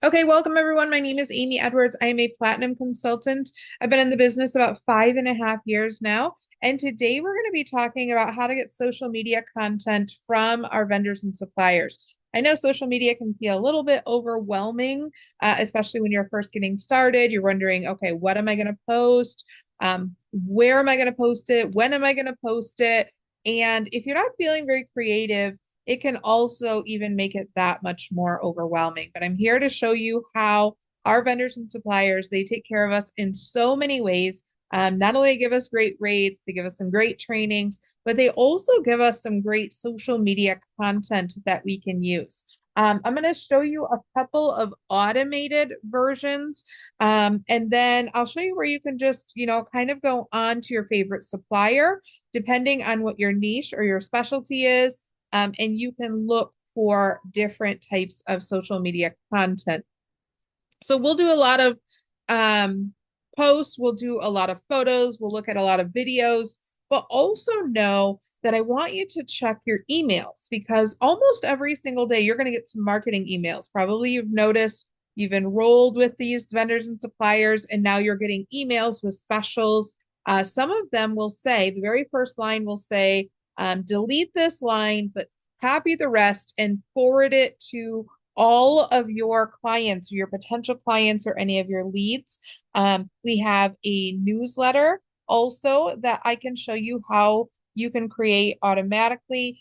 Okay, welcome everyone. My name is Amy Edwards. I am a platinum consultant. I've been in the business about 5.5 years now. And today we're going to be talking about how to get social media content from our vendors and suppliers. I know social media can feel a little bit overwhelming, especially when you're first getting started. You're wondering, okay, what am I going to post? Where am I going to post it? When am I going to post it? And if you're not feeling very creative, it can also even make it that much more overwhelming. But I'm here to show you how our vendors and suppliers, they take care of us in so many ways. Not only give us great rates, they give us some great trainings, but they also give us some great social media content that we can use. I'm going to show you a couple of automated versions, and then I'll show you where you can just, kind of go on to your favorite supplier, depending on what your niche or your specialty is, and you can look for different types of social media content. So we'll do a lot of um, posts, we'll do a lot of photos, we'll look at a lot of videos, but also know that I want you to check your emails because almost every single day you're going to get some marketing emails. Probably you've noticed you've enrolled with these vendors and suppliers, and now you're getting emails with specials. Some of them will say, the very first line will say, delete this line, but copy the rest and forward it to all of your clients, your potential clients, or any of your leads. We have a newsletter also that I can show you how you can create automatically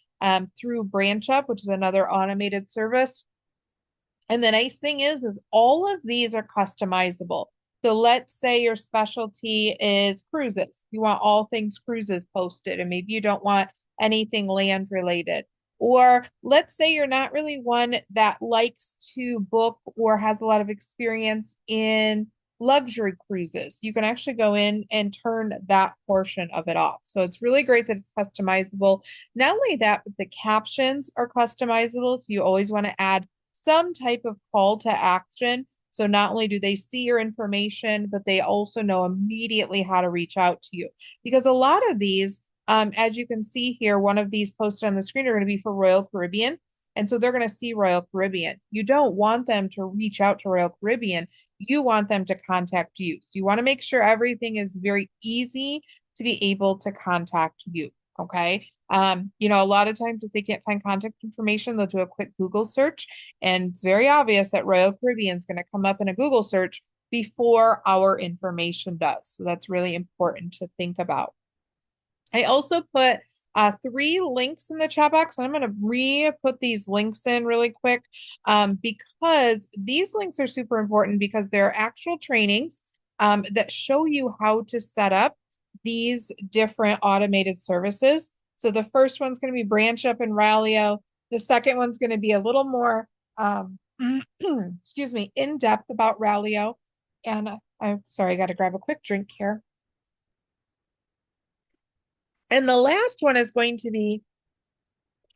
through BranchUp, which is another automated service. And the nice thing is all of these are customizable. So let's say your specialty is cruises. You want all things cruises posted, and maybe you don't want anything land related. Or let's say you're not really one that likes to book or has a lot of experience in luxury cruises. You can actually go in and turn that portion of it off. So it's really great that it's customizable. Not only that, but the captions are customizable. So you always want to add some type of call to action. So not only do they see your information, but they also know immediately how to reach out to you. Because a lot of these, as you can see here, one of these posted on the screen are going to be for Royal Caribbean. And so they're going to see Royal Caribbean. You don't want them to reach out to Royal Caribbean. You want them to contact you. So you want to make sure everything is very easy to be able to contact you. Okay. A lot of times if they can't find contact information, they'll do a quick Google search. And it's very obvious that Royal Caribbean is going to come up in a Google search before our information does. So that's really important to think about. I also put three links in the chat box, and I'm going to re-put these links in really quick because these links are super important because they're actual trainings that show you how to set up these different automated services. So the first one's going to be BranchUp and Ralio. The second one's going to be a little more, excuse me, in depth about Ralio. And I'm sorry, I got to grab a quick drink here. And the last one is going to be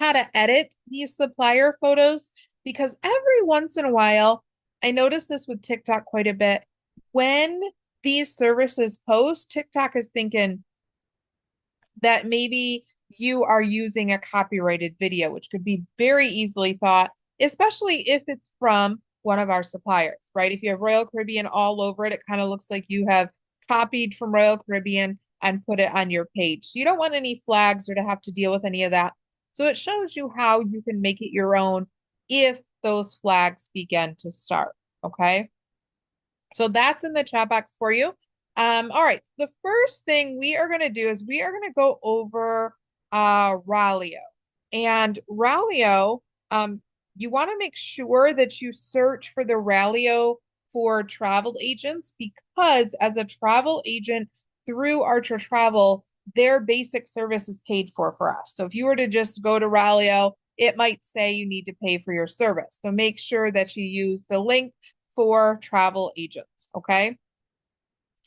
how to edit these supplier photos because every once in a while, I notice this with TikTok quite a bit. When these services post, TikTok is thinking that maybe you are using a copyrighted video, which could be very easily thought, especially if it's from one of our suppliers, right? If you have Royal Caribbean all over it, it kind of looks like you have copied from Royal Caribbean and put it on your page. So you don't want any flags or to have to deal with any of that. So it shows you how you can make it your own if those flags begin to start. Okay. So that's in the chat box for you. All right. The first thing we are going to do is we are going to go over Ralio. And Ralio, you want to make sure that you search for the Ralio for travel agents because as a travel agent through Archer Travel, their basic service is paid for us. So if you were to just go to Ralio, it might say you need to pay for your service. So make sure that you use the link for travel agents. Okay.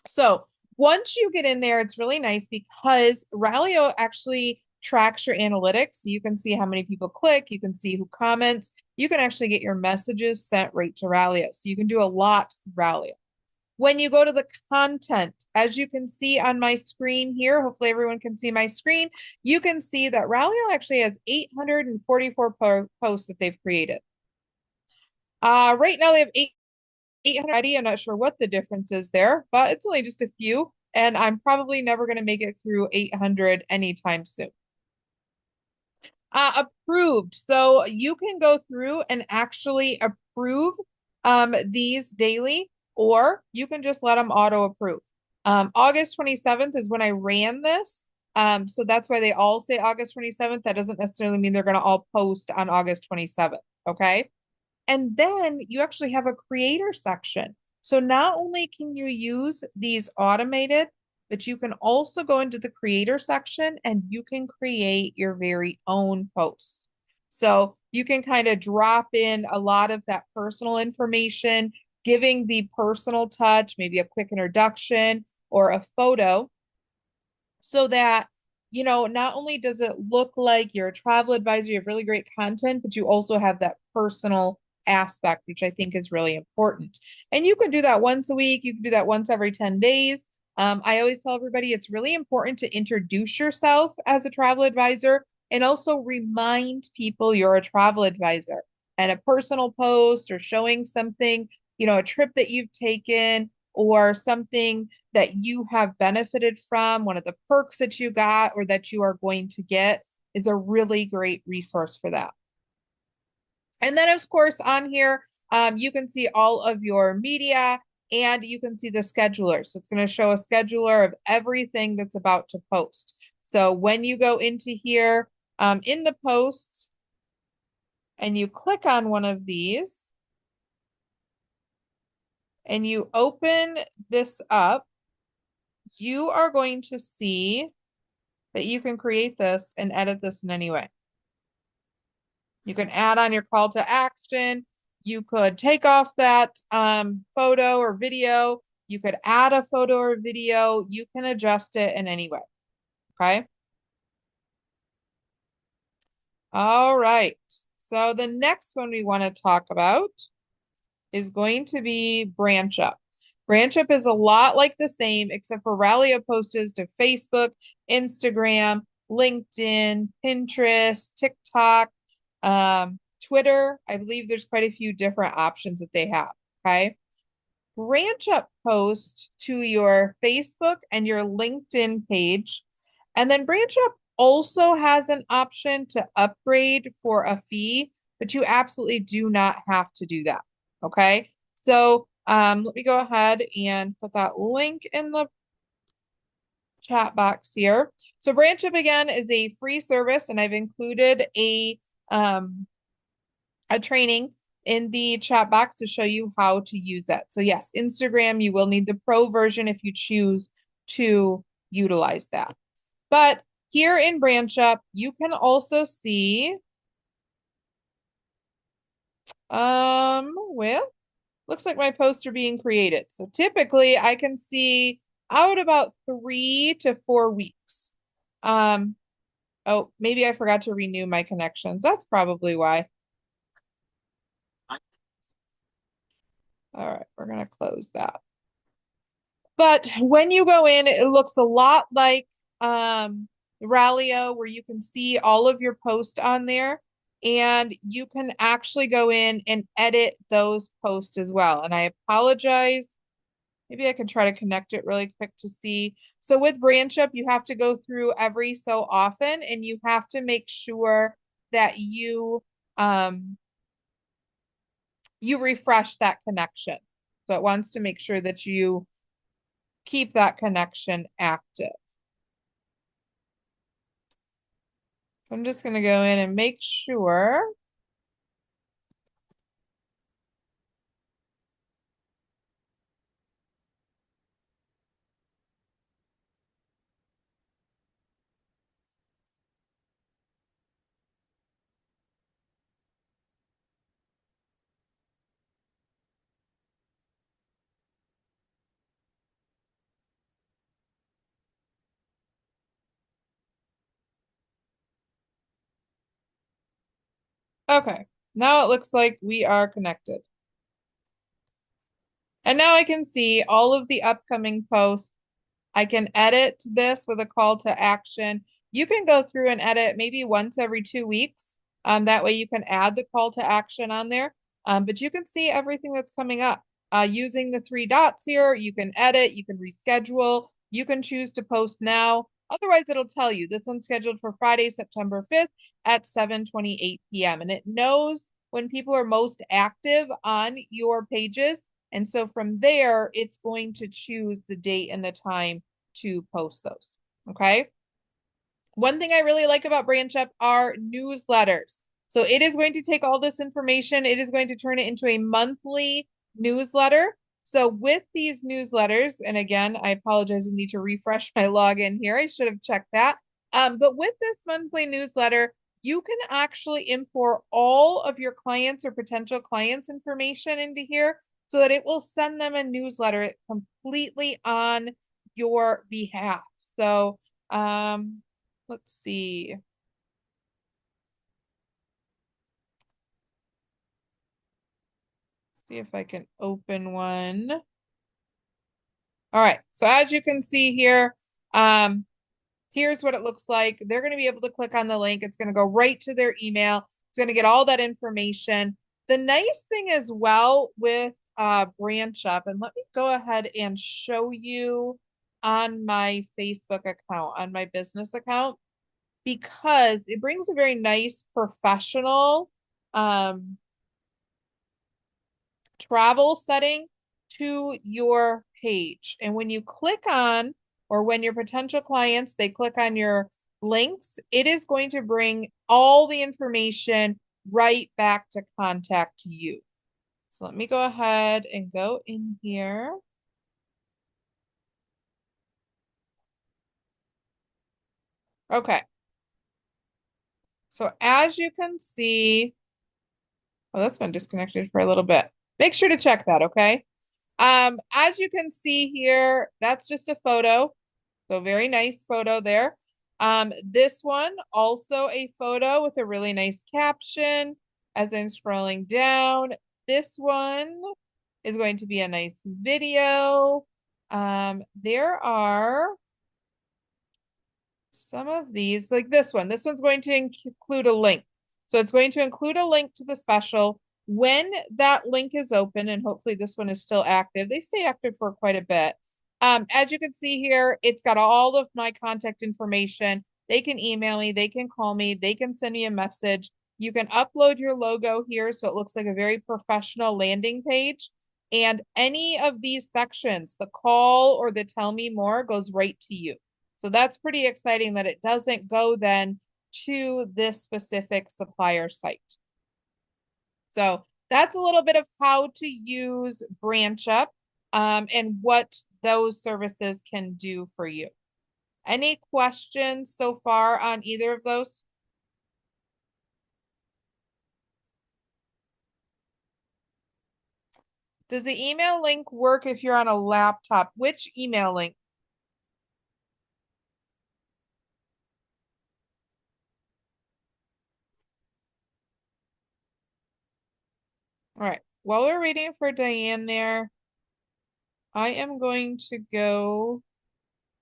So once you get in there, it's really nice because Ralio actually tracks your analytics. So you can see how many people click, you can see who comments, you can actually get your messages sent right to Ralio. So you can do a lot through Ralio. When you go to the content, as you can see on my screen here, hopefully everyone can see my screen, you can see that Ralio actually has 844 posts that they've created. Right now they have 800 already. I'm not sure what the difference is there, but it's only just a few. And I'm probably never going to make it through 800 anytime soon. Approved. So you can go through and actually approve these daily, or you can just let them auto approve. August 27th is when I ran this. So that's why they all say August 27th. That doesn't necessarily mean they're going to all post on August 27th. Okay. And then you actually have a creator section. So not only can you use these automated, but you can also go into the creator section and you can create your very own post. So you can kind of drop in a lot of that personal information, giving the personal touch, maybe a quick introduction or a photo, so that, not only does it look like you're a travel advisor, you have really great content, but you also have that personal aspect, which I think is really important. And you can do that once a week. You can do that once every 10 days. I always tell everybody it's really important to introduce yourself as a travel advisor and also remind people you're a travel advisor. And a personal post or showing something, a trip that you've taken or something that you have benefited from, one of the perks that you got or that you are going to get is a really great resource for that. And then, of course, on here, you can see all of your media and you can see the scheduler. So it's going to show a scheduler of everything that's about to post. So when you go into here in the posts and you click on one of these and you open this up, you are going to see that you can create this and edit this in any way. You can add on your call to action. You could take off that photo or video. You could add a photo or video. You can adjust it in any way. Okay. All right. So the next one we want to talk about is going to be BranchUp. BranchUp is a lot like the same, except for Rallia posts to Facebook, Instagram, LinkedIn, Pinterest, TikTok, Twitter. I believe there's quite a few different options that they have. Okay. BranchUp post to your Facebook and your LinkedIn page. And then BranchUp also has an option to upgrade for a fee, but you absolutely do not have to do that. Okay. So let me go ahead and put that link in the chat box here. So BranchUp again is a free service, and I've included a training in the chat box to show you how to use that. So yes, Instagram, you will need the pro version if you choose to utilize that. But here in BranchUp, you can also see, well, looks like my posts are being created. So typically I can see out about 3 to 4 weeks. Oh, maybe I forgot to renew my connections. That's probably why. All right, we're going to close that. But when you go in, it looks a lot like Ralio, where you can see all of your posts on there, and you can actually go in and edit those posts as well. And I apologize. Maybe I can try to connect it really quick to see. So with BranchUp, you have to go through every so often, and you have to make sure that you refresh that connection. So it wants to make sure that you keep that connection active. So I'm just going to go in and make sure. Okay, now it looks like we are connected. And now I can see all of the upcoming posts. I can edit this with a call to action. You can go through and edit maybe once every 2 weeks. That way you can add the call to action on there. But you can see everything that's coming up. using the three dots here, you can edit, you can reschedule, you can choose to post now. Otherwise, it'll tell you this one's scheduled for Friday, September 5th at 7:28 p.m. And it knows when people are most active on your pages. And so from there, it's going to choose the date and the time to post those. Okay. One thing I really like about BranchUp are newsletters. So it is going to take all this information, it is going to turn it into a monthly newsletter. So with these newsletters, and again, I apologize, I need to refresh my login here. I should have checked that. But with this monthly newsletter, you can actually import all of your clients or potential clients' information into here so that it will send them a newsletter completely on your behalf. So let's see. See if I can open one. All right. So as you can see here, here's what it looks like. They're going to be able to click on the link. It's going to go right to their email. It's going to get all that information. The nice thing as well with BranchUp, and let me go ahead and show you on my Facebook account, on my business account, because it brings a very nice professional travel setting to your page. And when you click on, or when your potential clients, they click on your links, it is going to bring all the information right back to contact you. So let me go ahead and go in here. Okay. So as you can see, oh, that's been disconnected for a little bit. Make sure to check that, okay? As you can see here, that's just a photo. So very nice photo there. This one, also a photo with a really nice caption. As I'm scrolling down, this one is going to be a nice video. There are some of these, like this one. This one's going to include a link. So it's going to include a link to the special. When that link is open, and hopefully this one is still active, they stay active for quite a bit. As you can see here, it's got all of my contact information. They can email me, they can call me, they can send me a message. You can upload your logo here so it looks like a very professional landing page. And any of these sections, the call or the tell me more, goes right to you. So that's pretty exciting that it doesn't go then to this specific supplier site. So that's a little bit of how to use BranchUp and what those services can do for you. Any questions so far on either of those? Does the email link work if you're on a laptop? Which email link? All right. While we're waiting for Diane there, I am going to go.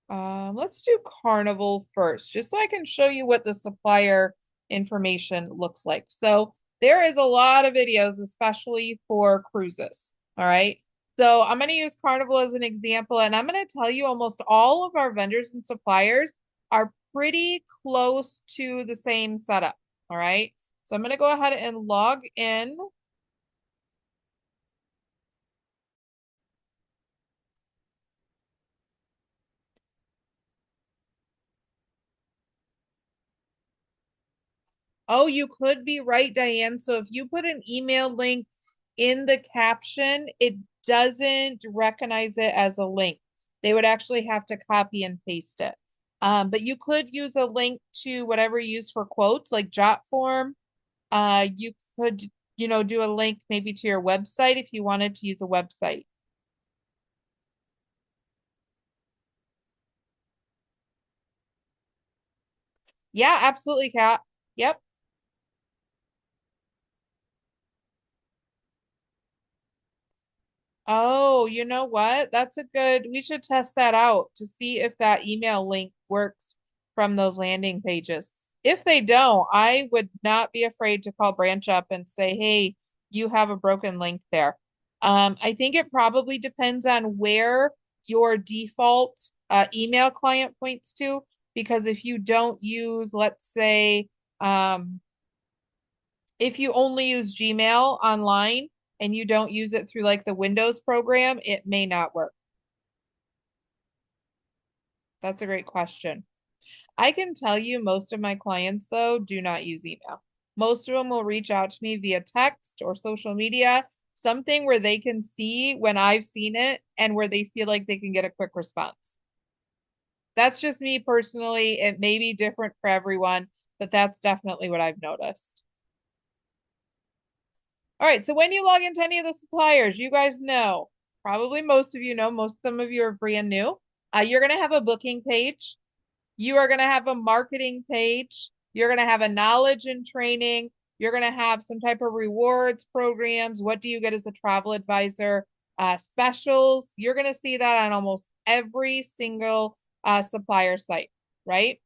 Let's do Carnival first, just so I can show you what the supplier information looks like. So there is a lot of videos, especially for cruises. All right. So I'm going to use Carnival as an example, and I'm going to tell you almost all of our vendors and suppliers are pretty close to the same setup. All right. So I'm going to go ahead and log in. Oh, you could be right, Diane. So if you put an email link in the caption, it doesn't recognize it as a link. They would actually have to copy and paste it. But you could use a link to whatever you use for quotes, like Jotform. You could, do a link maybe to your website if you wanted to use a website. Yeah, absolutely, Kat. Yep. Oh, you know what? We should test that out to see if that email link works from those landing pages. If they don't, I would not be afraid to call BranchUp and say, hey, you have a broken link there. I think it probably depends on where your default email client points to, because if you don't use, let's say, um, if you only use Gmail online and you don't use it through like the Windows program, it may not work. That's a great question. I can tell you most of my clients, though, do not use email. Most of them will reach out to me via text or social media, something where they can see when I've seen it and where they feel like they can get a quick response. That's just me personally. It may be different for everyone, but that's definitely what I've noticed. All right, so when you log into any of the suppliers, you guys know, probably most of you know, most some of you are brand new. You're going to have a booking page. You are going to have a marketing page. You're going to have a knowledge and training. You're going to have some type of rewards programs. What do you get as a travel advisor? Specials. You're going to see that on almost every single supplier site, right?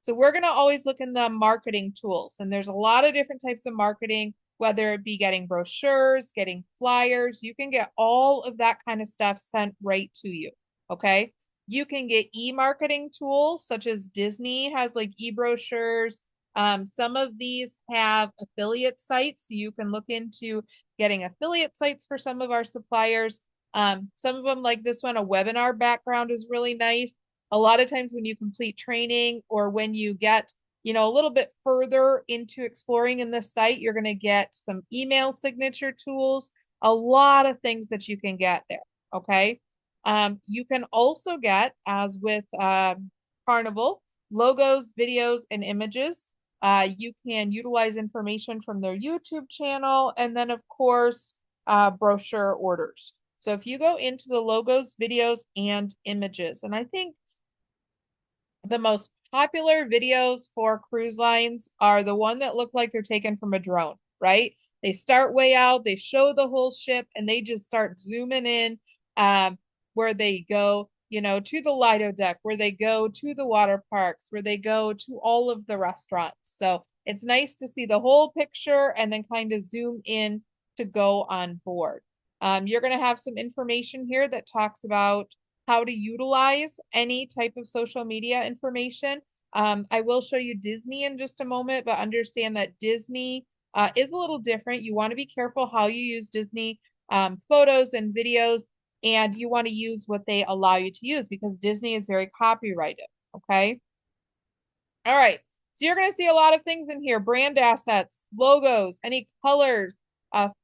So we're going to always look in the marketing tools, and there's a lot of different types of marketing, whether it be getting brochures, getting flyers. You can get all of that kind of stuff sent right to you. Okay. You can get e-marketing tools such as Disney has like e-brochures. Some of these have affiliate sites, so you can look into getting affiliate sites for some of our suppliers. Some of them, like this one, a webinar background is really nice. A lot of times when you complete training or when you get, a little bit further into exploring in the site, you're going to get some email signature tools, a lot of things that you can get there. Okay. You can also get, as with Carnival, logos, videos, and images. You can utilize information from their YouTube channel, and then, of course, brochure orders. So if you go into the logos, videos, and images, and I think the most popular videos for cruise lines are the one that look like they're taken from a drone, right? They start way out, they show the whole ship, and they just start zooming in where they go, to the Lido deck, where they go to the water parks, where they go to all of the restaurants. So it's nice to see the whole picture and then kind of zoom in to go on board. You're going to have some information here that talks about how to utilize any type of social media information. I will show you Disney in just a moment, but understand that Disney is a little different. You want to be careful how you use Disney photos and videos, and you want to use what they allow you to use because Disney is very copyrighted. Okay. All right. So you're going to see a lot of things in here: brand assets, logos, any colors,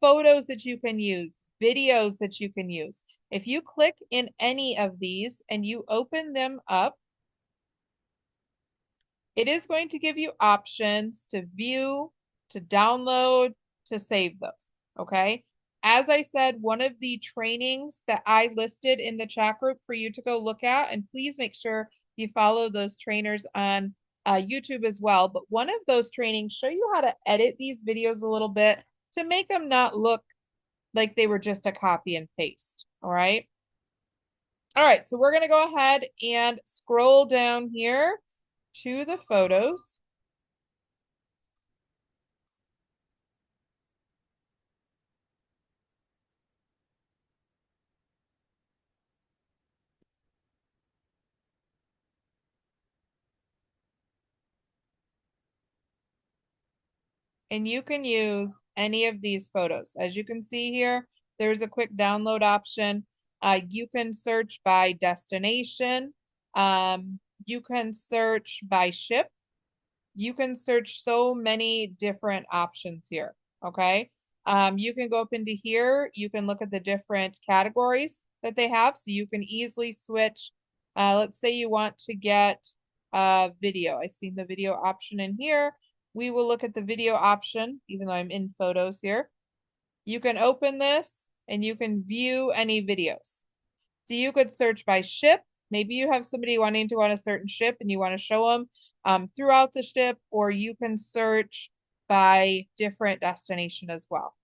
photos that you can use, videos that you can use. If you click in any of these and you open them up, it is going to give you options to view, to download, to save those. Okay. As I said, one of the trainings that I listed in the chat group for you to go look at, and please make sure you follow those trainers on YouTube as well. But one of those trainings show you how to edit these videos a little bit to make them not look like they were just a copy and paste. All right. All right. So we're going to go ahead and scroll down here to the photos. And you can use any of these photos. As you can see here, there's a quick download option. You can search by destination. You can search by ship. You can search so many different options here. Okay. You can go up into here. You can look at the different categories that they have. So you can easily switch. Let's say you want to get video. I see the video option in here. We will look at the video option, even though I'm in photos here. You can open this and you can view any videos. So you could search by ship. Maybe you have somebody wanting to on a certain ship and you want to show them throughout the ship, or you can search by different destination as well.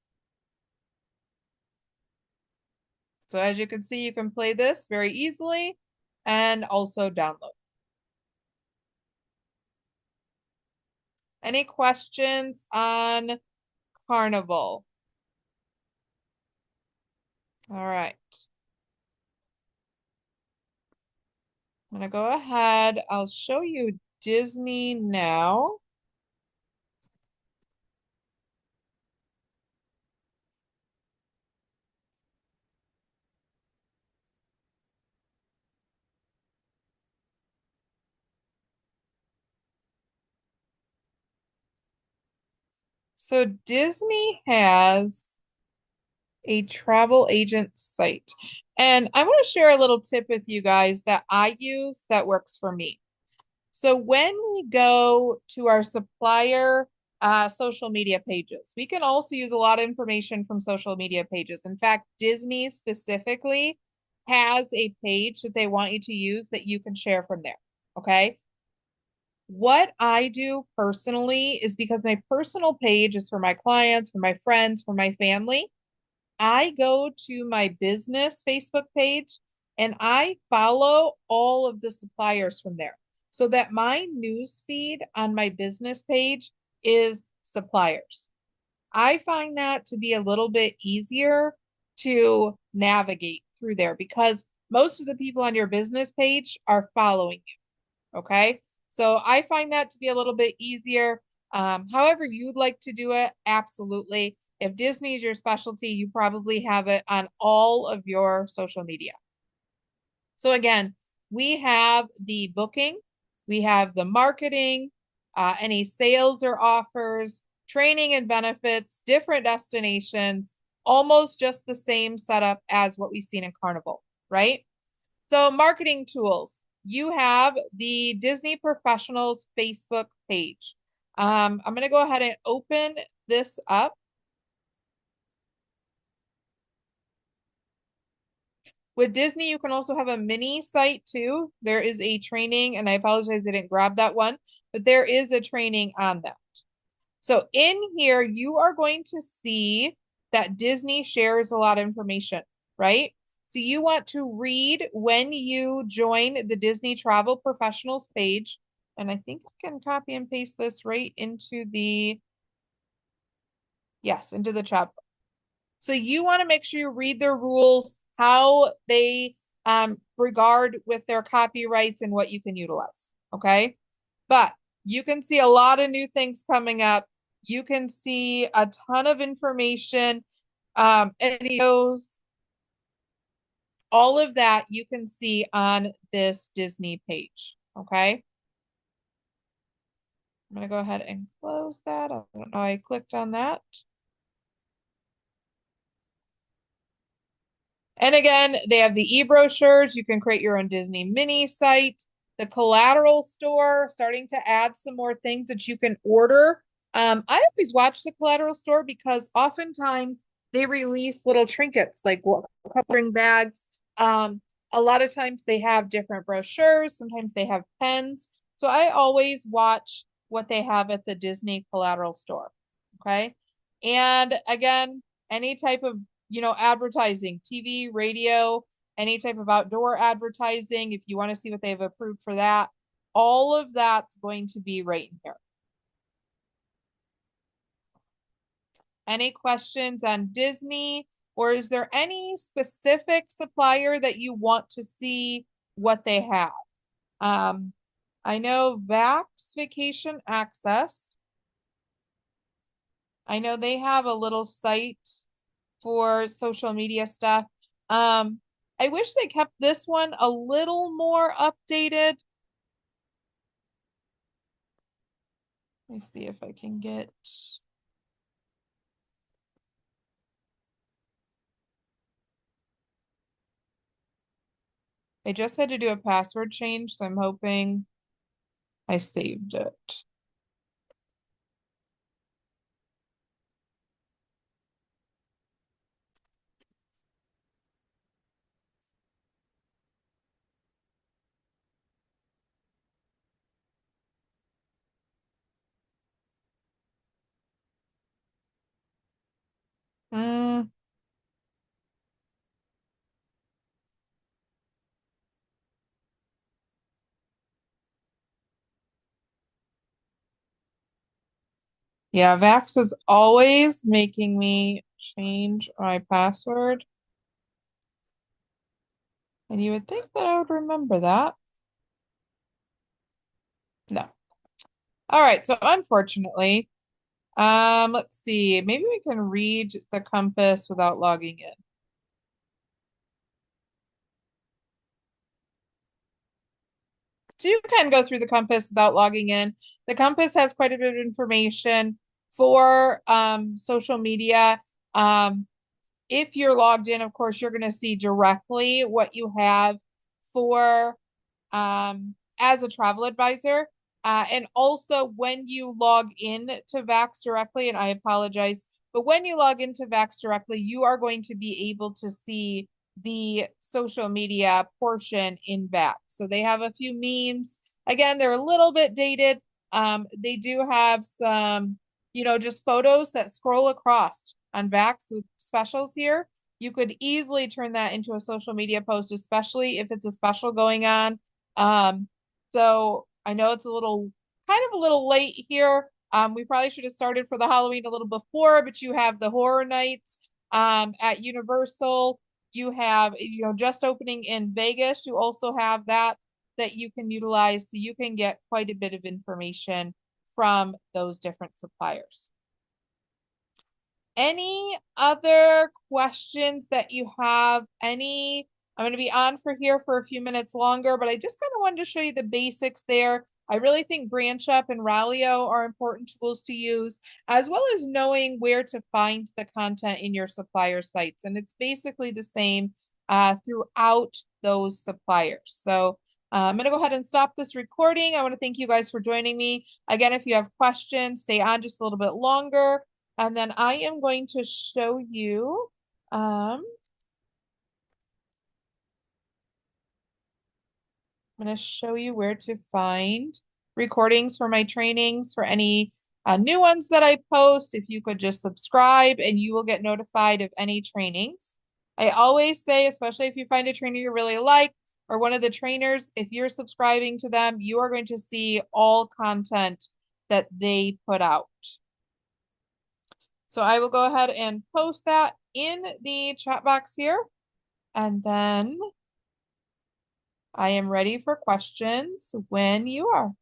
So as you can see, you can play this very easily and also download. Any questions on Carnival? All right. I'm gonna go ahead. I'll show you Disney now. So Disney has a travel agent site. And I want to share a little tip with you guys that I use that works for me. So when we go to our supplier social media pages, we can also use a lot of information from social media pages. In fact, Disney specifically has a page that they want you to use that you can share from there. Okay. What I do personally is because my personal page is for my clients, for my friends, for my family. I go to my business Facebook page and I follow all of the suppliers from there so that my news feed on my business page is suppliers. I find that to be a little bit easier to navigate through there because most of the people on your business page are following you. Okay. So I find that to be a little bit easier. However you'd like to do it, absolutely. If Disney is your specialty, you probably have it on all of your social media. So again, we have the booking, we have the marketing, any sales or offers, training and benefits, different destinations, almost just the same setup as what we've seen in Carnival, right? So marketing tools, you have the Disney Professionals Facebook page. I'm going to go ahead and open this up. With Disney, you can also have a mini site too. There is a training, and I apologize I didn't grab that one, but there is a training on that. So in here, you are going to see that Disney shares a lot of information, right? So you want to read when you join the Disney Travel Professionals page. And I think I can copy and paste this right into yes, into the chat. So you want to make sure you read their rules, how they regard with their copyrights and what you can utilize. Okay. But you can see a lot of new things coming up. You can see a ton of information, videos, all of that you can see on this Disney page. Okay. I'm going to go ahead and close that. I don't know. I clicked on that. And again, they have the e-brochures. You can create your own Disney mini site, the collateral store, starting to add some more things that you can order. I always watch the collateral store because oftentimes they release little trinkets like coloring bags. A lot of times they have different brochures. Sometimes they have pens. So I always watch what they have at the Disney collateral store. Okay. And again, any type of advertising, TV, radio, any type of outdoor advertising, if you want to see what they've approved for that, all of that's going to be right in here. Any questions on Disney, or is there any specific supplier that you want to see what they have? Um, I know Vax Vacation Access. I know they have a little site for social media stuff. I wish they kept this one a little more updated. Let me see if I can get. I just had to do a password change, so I'm hoping I saved it. Mm, yeah, Vax is always making me change my password. And you would think that I would remember that. No. All right, so unfortunately, let's see. Maybe we can read the compass without logging in. So you can go through the compass without logging in. The compass has quite a bit of information for social media. Um, if you're logged in, of course, you're going to see directly what you have for as a travel advisor. And also when you log in to Vax directly, and I apologize, but when you log into Vax directly, you are going to be able to see the social media portion in Vax. So they have a few memes. Again, they're a little bit dated. They do have some, just photos that scroll across on Vax with specials here. You could easily turn that into a social media post, especially if it's a special going on. So I know it's kind of a little late here. We probably should have started for the Halloween a little before, but you have the horror nights at Universal. You have, just opening in Vegas. You also have that you can utilize, so you can get quite a bit of information from those different suppliers. Any other questions that you have? I'm going to be on for here for a few minutes longer, but I just kind of wanted to show you the basics there. I really think BranchUp and Ralio are important tools to use, as well as knowing where to find the content in your supplier sites. And it's basically the same throughout those suppliers. So I'm going to go ahead and stop this recording. I want to thank you guys for joining me. Again, if you have questions, stay on just a little bit longer. And then I am going to show you, I'm going to show you where to find recordings for my trainings for any new ones that I post. If you could just subscribe and you will get notified of any trainings. I always say, especially if you find a trainer you really like or one of the trainers, if you're subscribing to them, you are going to see all content that they put out. So I will go ahead and post that in the chat box here. And then I am ready for questions when you are.